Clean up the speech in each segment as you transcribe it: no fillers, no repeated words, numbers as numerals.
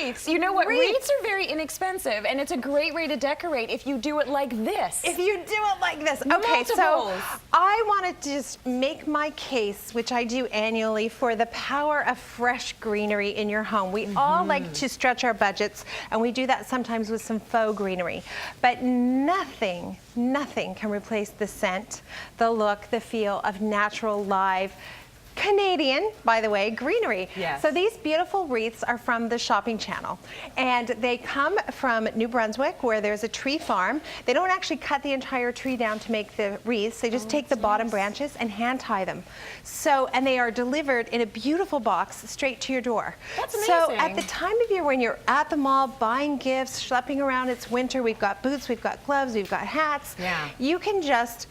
wreaths. You know what? Wreaths are very inexpensive, and it's a great way to decorate if you do it like this. If you do it like this. Okay, Multiples. so I want to just make my case, which I do annually, for the power of fresh greenery in your home. We all like to stretch our budgets, and we do that sometimes with some faux greenery. But nothing can replace the scent, the look, the feel of natural, live, Canadian, by the way, greenery. Yes. So these beautiful wreaths are from the Shopping Channel, and they come from New Brunswick, where there's a tree farm. They don't actually cut the entire tree down to make the wreaths. They just take the bottom branches and hand tie them. So, and they are delivered in a beautiful box straight to your door. That's amazing. So at the time of year when you're at the mall buying gifts, schlepping around, it's winter, we've got boots, we've got gloves, we've got hats. Yeah. You can just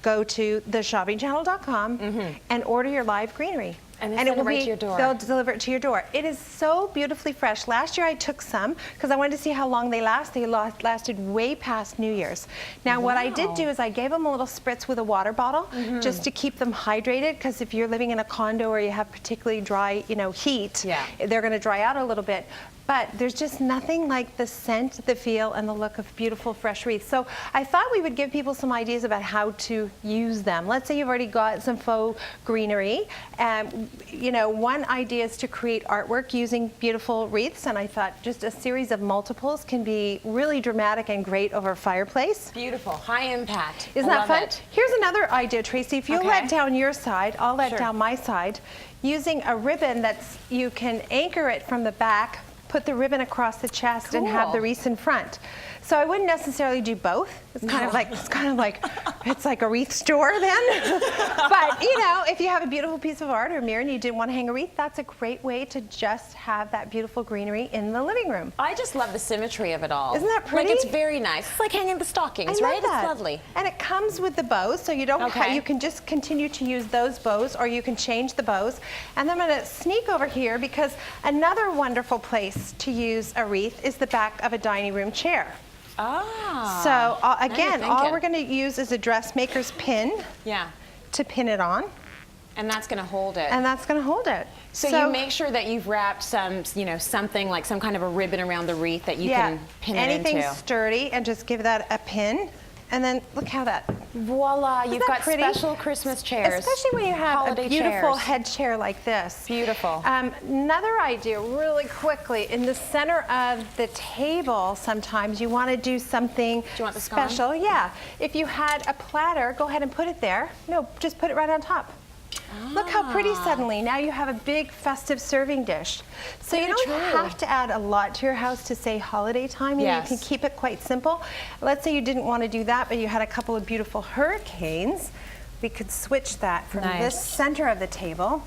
go to theshoppingchannel.com and order your live greenery. And it will right be, to your door. they'll deliver it to your door. It is so beautifully fresh. Last year I took some because I wanted to see how long they last. They lasted way past New Year's. Now what I did do is I gave them a little spritz with a water bottle just to keep them hydrated, because if you're living in a condo or you have particularly dry, heat, they're going to dry out a little bit. But there's just nothing like the scent, the feel, and the look of beautiful fresh wreaths. So I thought we would give people some ideas about how to use them. Let's say you've already got some faux greenery. One idea is to create artwork using beautiful wreaths, and I thought just a series of multiples can be really dramatic and great over a fireplace. Beautiful, high impact. Isn't that fun? Here's another idea, Tracy. If you'll let down your side, I'll let down my side. Using a ribbon you can anchor it from the back, put the ribbon across the chest, and have the wreath in front. So I wouldn't necessarily do both. It's kind of like it's like a wreath store then. But if you have a beautiful piece of art or mirror and you didn't want to hang a wreath, that's a great way to just have that beautiful greenery in the living room. I just love the symmetry of it all. Isn't that pretty? Like, it's very nice. It's like hanging the stockings, right? It's lovely. And it comes with the bows, so you don't you can just continue to use those bows, or you can change the bows. And then I'm going to sneak over here, because another wonderful place to use a wreath is the back of a dining room chair. So again, all we're going to use is a dressmaker's pin to pin it on. And that's going to hold it. And that's going to hold it. So you make sure that you've wrapped something like some kind of a ribbon around the wreath that you can pin it into. Anything sturdy, and just give that a pin. And then look how that, voila, you've got special Christmas chairs. Especially when you have holiday a beautiful chairs. head chair like this. Beautiful. Another idea, really quickly, in the center of the table, sometimes you want to do something special. Yeah. If you had a platter, go ahead and put it there. No, just put it right on top. Look how pretty suddenly. Now you have a big festive serving dish. So you don't have to add a lot to your house to say holiday time. You can keep it quite simple. Let's say you didn't want to do that, but you had a couple of beautiful hurricanes. We could switch that from this center of the table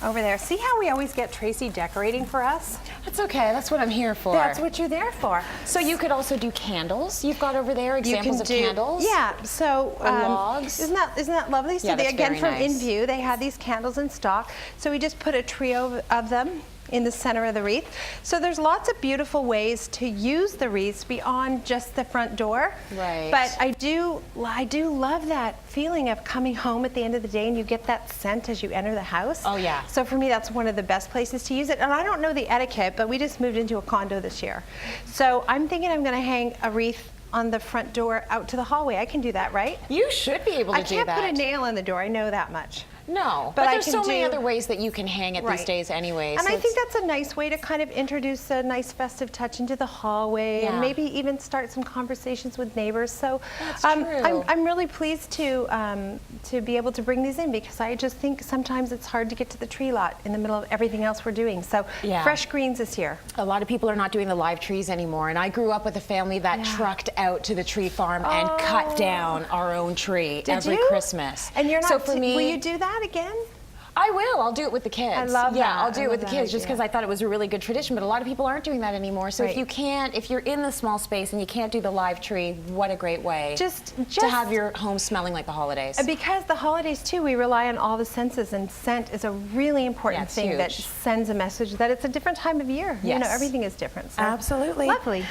over there. See how we always get Tracy decorating for us? That's okay. That's what I'm here for. That's what you're there for. So you could also do candles. You've got over there examples of candles. Yeah. So logs. Isn't that lovely? So they, again, from In View, they had these candles in stock. So we just put a trio of them in the center of the wreath. So there's lots of beautiful ways to use the wreaths beyond just the front door. Right. But I do love that feeling of coming home at the end of the day and you get that scent as you enter the house. Oh yeah. So for me, that's one of the best places to use it. And I don't know the etiquette, but we just moved into a condo this year. So I'm thinking I'm going to hang a wreath on the front door out to the hallway. I can do that, right? You should be able to do that. I can't put a nail in the door, I know that much. No, but there's so many other ways that you can hang it these days anyways. And I think that's a nice way to kind of introduce a nice festive touch into the hallway and maybe even start some conversations with neighbors. So I'm really pleased to be able to bring these in, because I just think sometimes it's hard to get to the tree lot in the middle of everything else we're doing. So fresh greens is here. A lot of people are not doing the live trees anymore, and I grew up with a family that trucked out to the tree farm and cut down our own tree every Christmas. And you're not, so for me, will you do that again? I will. I'll do it with the kids. I love that. Yeah, I'll do it with the kids just because I thought it was a really good tradition. But a lot of people aren't doing that anymore. So if you can't, if you're in the small space and you can't do the live tree, what a great way to have your home smelling like the holidays. Because the holidays too, we rely on all the senses, and scent is a really important thing that sends a message that it's a different time of year. You know, everything is different. So absolutely. Lovely.